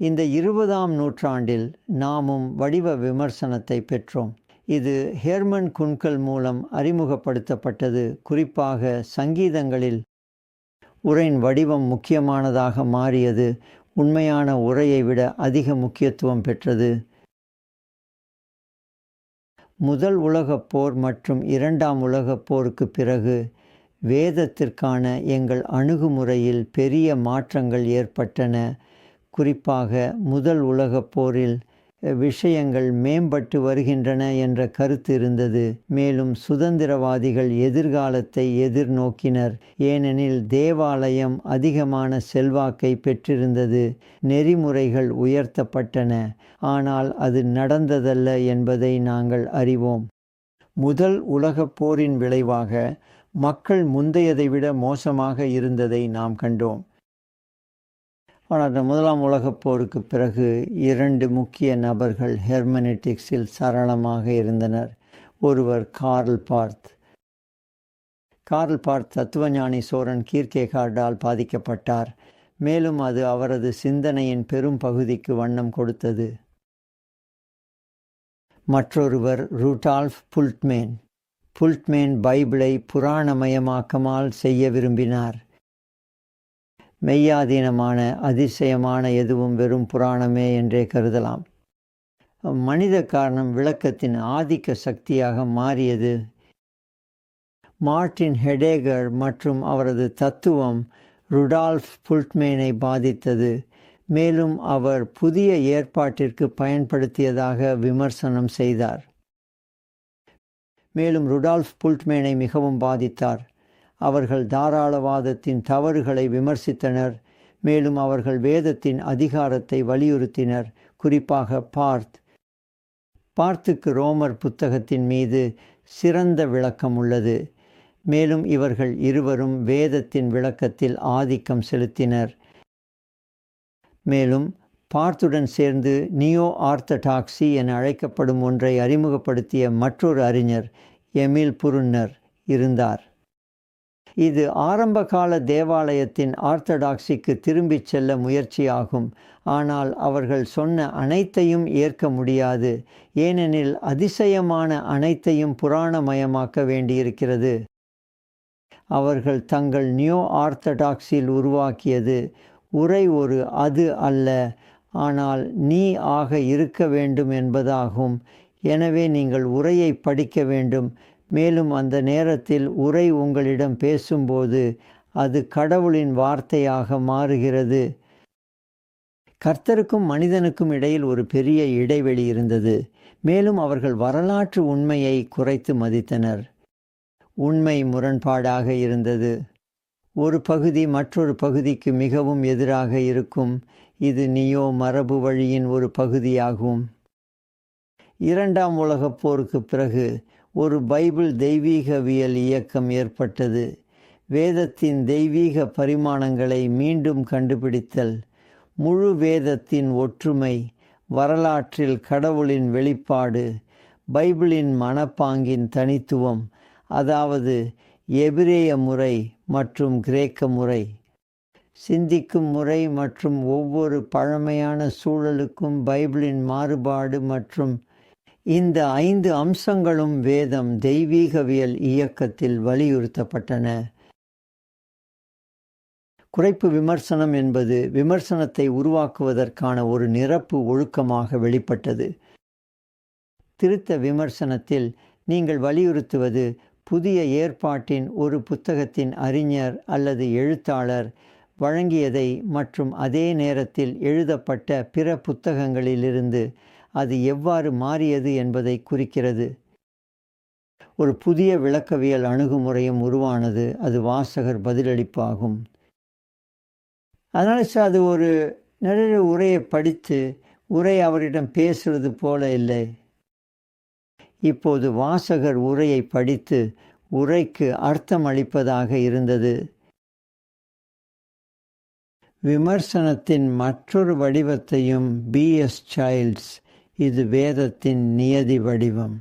இந்த 20ஆம் நூற்றாண்டில் நாமும் வடிவ விமர்சனத்தை பெற்றோம். இது ஹெர்மன் குன்கல் மூலம் அறிமுகப்படுத்தப்பட்டது. குறிப்பாக சங்கீதங்களில் உரையின் வடிவம் முக்கியமானதாக மாறியது. உண்மையான உரையை விட அதிக முக்கியத்துவம் பெற்றது. முதல் உலகப் போர் மற்றும் 2ஆம் உலகப் போருக்கு பிறகு வேதத்திற்கான எங்கள் அணுகுமுறையில் பெரிய மாற்றங்கள் ஏற்பட்டன. குறிப்பாக முதல் உலகப் போரில் விஷயங்கள் மேம்பட்டு வருகின்றன என்ற கருத்து இருந்தது. மேலும் சுதந்திரவாதிகள் எதிர்காலத்தை எதிர்நோக்கினர், ஏனெனில் தேவாலயம் அதிகமான செல்வாக்கை பெற்றிருந்தது. நெறிமுறைகள் உயர்த்தப்பட்டன, ஆனால் அது நடந்ததல்ல என்பதை நாங்கள் அறிவோம். முதல் உலகப் போரின் விளைவாக மக்கள் முந்தையதை விட மோசமாக இருந்ததை நாம் கண்டோம். ஆனால் முதலாம் உலகப் போருக்கு பிறகு 2 முக்கிய நபர்கள் ஹெர்மெனெட்டிக்ஸில் சரளமாக இருந்தனர். ஒருவர் கார்ல் பார்த். கார்ல் பார்த் தத்துவஞானி சோரன் கீர்கேகார்டால் பாதிக்கப்பட்டார். மேலும் அது அவரது சிந்தனையின் பெரும் பகுதிக்கு வண்ணம் கொடுத்தது. மற்றொருவர் ரூடால்ஃப் புல்ட்மேன். புல்ட்மேன் பைபிளை புராணமயமாக்கமால் செய்ய விரும்பினார். மெய்யாதீனமான, அதிசயமான எதுவும் வெறும் புராணமே என்றே கருதலாம். மனித காரணம் விளக்கத்தின் ஆதிக்க சக்தியாக மாறியது. மார்ட்டின் ஹெடேகர் மற்றும் அவரது தத்துவம் ருடால்ஃப் புல்ட்மேனை பாதித்தது. மேலும் அவர் புதிய ஏற்பாட்டிற்கு பயன்படுத்தியதாக விமர்சனம் செய்தார். மேலும் ருடால்ஃப் புல்ட்மேனை மிகவும் பாதித்தார். அவர்கள் தாராளவாதத்தின் தவறுகளை விமர்சித்தனர். மேலும் அவர்கள் வேதத்தின் அதிகாரத்தை வலியுறுத்தினர். குறிப்பாக பார்த்துக்கு ரோமர் புத்தகத்தின் மீது சிறந்த விளக்கம் உள்ளது. மேலும் இவர்கள் இருவரும் வேதத்தின் விளக்கத்தில் ஆதிக்கம் செலுத்தினர். மேலும் பார்த்துடன் சேர்ந்து நியோ ஆர்த்தடாக்சி என அழைக்கப்படும் ஒன்றை அறிமுகப்படுத்திய மற்றொரு அறிஞர் எமில் புருன்னர் இருந்தார். இது ஆரம்பகால தேவாலயத்தின் ஆர்த்தடாக்சிக்கு திரும்பிச் செல்ல முயற்சியாகும். ஆனால் அவர்கள் சொன்ன அனைத்தையும் ஏற்க முடியாது, ஏனெனில் அதிசயமான அனைத்தையும் புராணமயமாக்க வேண்டியிருக்கிறது. அவர்கள் தங்கள் நியோ ஆர்த்தடாக்ஸில் உருவாக்கியது உரை ஒரு அது அல்ல, ஆனால் நீ ஆக இருக்க வேண்டும் என்பதாகும். எனவே நீங்கள் உரையை படிக்க வேண்டும். மேலும் அந்த நேரத்தில் உரை உங்களிடம் பேசும்போது அது கடவுளின் வார்த்தையாக மாறுகிறது. கர்த்தருக்கும் மனிதனுக்கும் இடையில் ஒரு பெரிய இடைவெளி இருந்தது. மேலும் அவர்கள் வரலாற்று உண்மையை குறைத்து மதித்தனர். உண்மை முரண்பாடாக இருந்தது. ஒரு பகுதி மற்றொரு பகுதிக்கு மிகவும் எதிராக இருக்கும். இது நியோ மரபு வழியின் ஒரு பகுதியாகும். இரண்டாம் உலகப் போருக்கு பிறகு ஒரு பைபிள் தெய்வீகவியல் இயக்கம் ஏற்பட்டது. வேதத்தின் தெய்வீக பரிமாணங்களை மீண்டும் கண்டுபிடித்தல், முழு வேதத்தின் ஒற்றுமை, வரலாற்றில் கடவுளின் வெளிப்பாடு, பைபிளின் மனப்பாங்கின் தனித்துவம், அதாவது எபிரேய முறை மற்றும் கிரேக்க முறை, சிந்திக்கும் முறை மற்றும் ஒவ்வொரு பழமையான சூழலுக்கும் பைபிளின் மாறுபாடு மற்றும் இந்த 5 அம்சங்களும் வேதம் தெய்வீகவியல் இயக்கத்தில் வலியுறுத்தப்பட்டன. குறைப்பு விமர்சனம் என்பது விமர்சனத்தை உருவாக்குவதற்கான ஒரு நிரப்பு ஒழுக்கமாக வெளிப்பட்டது. திருத்த விமர்சனத்தில் நீங்கள் வலியுறுத்துவது புதிய ஏற்பாட்டின் ஒரு புத்தகத்தின் அறிஞர் அல்லது எழுத்தாளர் வழங்கியதை மற்றும் அதே நேரத்தில் எழுதப்பட்ட பிற புத்தகங்களிலிருந்து அது எவ்வாறு மாறியது என்பதை குறிக்கிறது. ஒரு புதிய விளக்கவியல் அணுகுமுறையும் உருவானது. அது வாசகர் பதிலளிப்பாகும். அதனால் அது ஒரு நிறைய உரையை படித்து உரை அவரிடம் பேசுவது போல இல்லை. இப்போது வாசகர் உரையை படித்து உரைக்கு அர்த்தம் அளிப்பதாக இருந்தது. விமர்சனத்தின் மற்றொரு வடிவத்தையும் B.S. சைல்ட்ஸ், இது வேதத்தின் நியதி வடிவம்.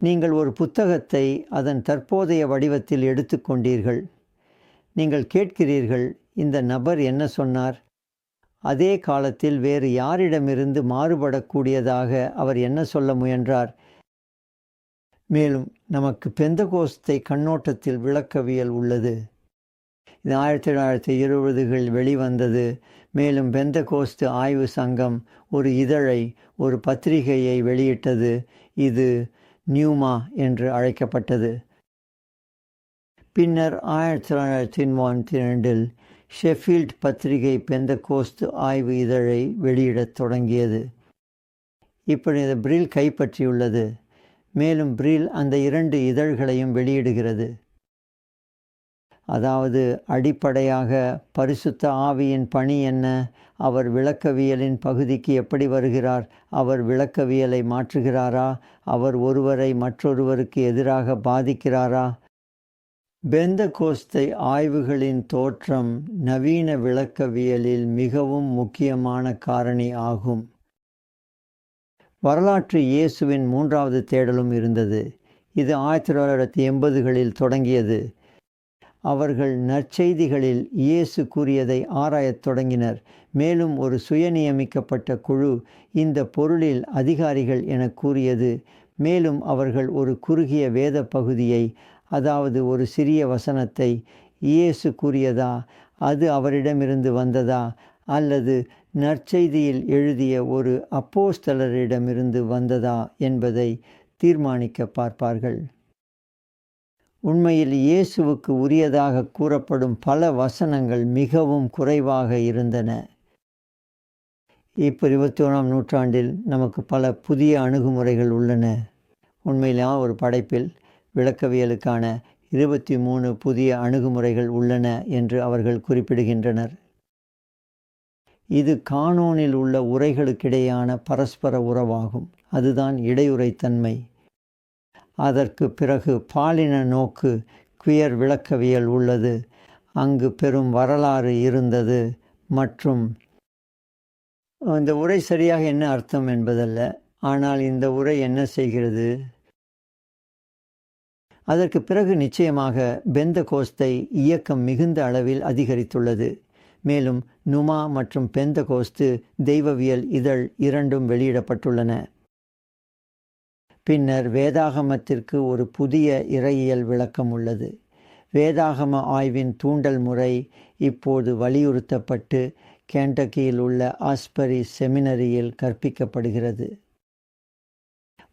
நீங்கள் ஒரு புத்தகத்தை அதன் தற்போதைய வடிவத்தில் எடுத்துக்கொண்டீர்கள். நீங்கள் கேட்கிறீர்கள், இந்த நபர் என்ன சொன்னார்? அதே காலத்தில் வேறு யாரிடமிருந்து மாறுபடக்கூடியதாக அவர் என்ன சொல்ல முயன்றார்? மேலும் நமக்கு பெந்தகோஸ்தை கண்ணோட்டத்தில் விளக்கவியல் உள்ளது. இது 1920களில் வெளிவந்தது. மேலும் பெந்தகோஸ்து ஆய்வு சங்கம் ஒரு இதழை, ஒரு பத்திரிகையை வெளியிட்டது. இது நியூமா என்று அழைக்கப்பட்டது. பின்னர் 1992இல் ஷெஃபீல்ட் பத்திரிகை பெந்தகோஸ்து ஆய்வு இதழை வெளியிடத் தொடங்கியது. இப்பொழுது பிரில் கைப்பற்றியுள்ளது. மேலும் பிரில் அந்த 2 இதழ்களையும் வெளியிடுகிறது. அதாவது அடிப்படையாக பரிசுத்த ஆவியின் பணி என்ன? அவர் விளக்கவியலின் பகுதிக்கு எப்படி வருகிறார்? அவர் விளக்கவியலை மாற்றுகிறாரா? அவர் ஒருவரை மற்றொருவருக்கு எதிராக பாதிக்கிறாரா? பெந்தகோஸ்தை ஆய்வுகளின் தோற்றம் நவீன விளக்கவியலில் மிகவும் முக்கியமான காரணி ஆகும். வரலாற்று இயேசுவின் 3வது தேடலும் இருந்தது. இது 1980களில் தொடங்கியது. அவர்கள் நற்செய்திகளில் இயேசு கூறியதை ஆராயத் தொடங்கினர். மேலும் ஒரு சுயநியமிக்கப்பட்ட குழு இந்த பொருளில் அதிகாரிகள் என கூறியது. மேலும் அவர்கள் ஒரு குறுகிய வேத பகுதியை, அதாவது ஒரு சிறிய வசனத்தை, இயேசு கூறியதா, அது அவரிடமிருந்து வந்ததா, அல்லது நற்செய்தியில் எழுதிய ஒரு அப்போஸ்தலரிடமிருந்து வந்ததா என்பதை தீர்மானிக்க பார்ப்பார்கள். உண்மையில் இயேசுவுக்கு உரியதாக கூறப்படும் பல வசனங்கள் மிகவும் குறைவாக இருந்தன. இப்போ 21ஆம் நூற்றாண்டில் நமக்கு பல புதிய அணுகுமுறைகள் உள்ளன. உண்மையிலே ஒரு படைப்பில் விளக்கவியலுக்கான 23 புதிய அணுகுமுறைகள் உள்ளன என்று அவர்கள் குறிப்பிடுகின்றனர். இது கானோனில் உள்ள உரைகளுக்கிடையான பரஸ்பர உறவாகும். அதுதான் இடையுறைத்தன்மை. அதற்கு பிறகு பாலின நோக்கு குயர் விளக்கவியல் உள்ளது. அங்கு பெரும் வரலாறு இருந்தது. மற்றும் இந்த உரை சரியாக என்ன அர்த்தம் என்பதல்ல, ஆனால் இந்த உரை என்ன செய்கிறது? அதற்கு பிறகு நிச்சயமாக பெந்தகோஸ்தை இயக்கம் மிகுந்த அளவில் அதிகரித்துள்ளது. மேலும் நுமா மற்றும் பெந்தகோஸ்து தெய்வவியல் இதழ் இரண்டும் வெளியிடப்பட்டுள்ளன. பின்னர் வேதாகமத்திற்கு ஒரு புதிய இறையியல் விளக்கம் உள்ளது. வேதாகம ஆய்வின் தூண்டல் முறை இப்போது வலியுறுத்தப்பட்டு கேண்டக்கியில் உள்ள ஆஸ்பரி செமினரியில் கற்பிக்கப்படுகிறது.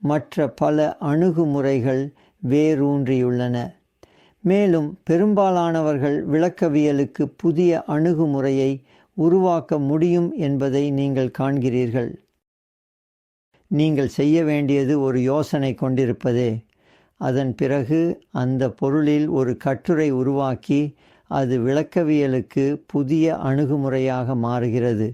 மற்ற பல அணுகுமுறைகள் வேரூன்றியுள்ளன. மேலும் பெரும்பாலானவர்கள் விளக்கவியலுக்கு புதிய அணுகுமுறையை உருவாக்க முடியும் என்பதை நீங்கள் காண்கிறீர்கள். நீங்கள் செய்ய வேண்டியது ஒரு யோசனை கொண்டிருப்பதே. அதன் பிறகு அந்த பொருளில் ஒரு கட்டுரை உருவாக்கி அது விளக்கவியலுக்கு புதிய அணுகுமுறையாக மாறுகிறது.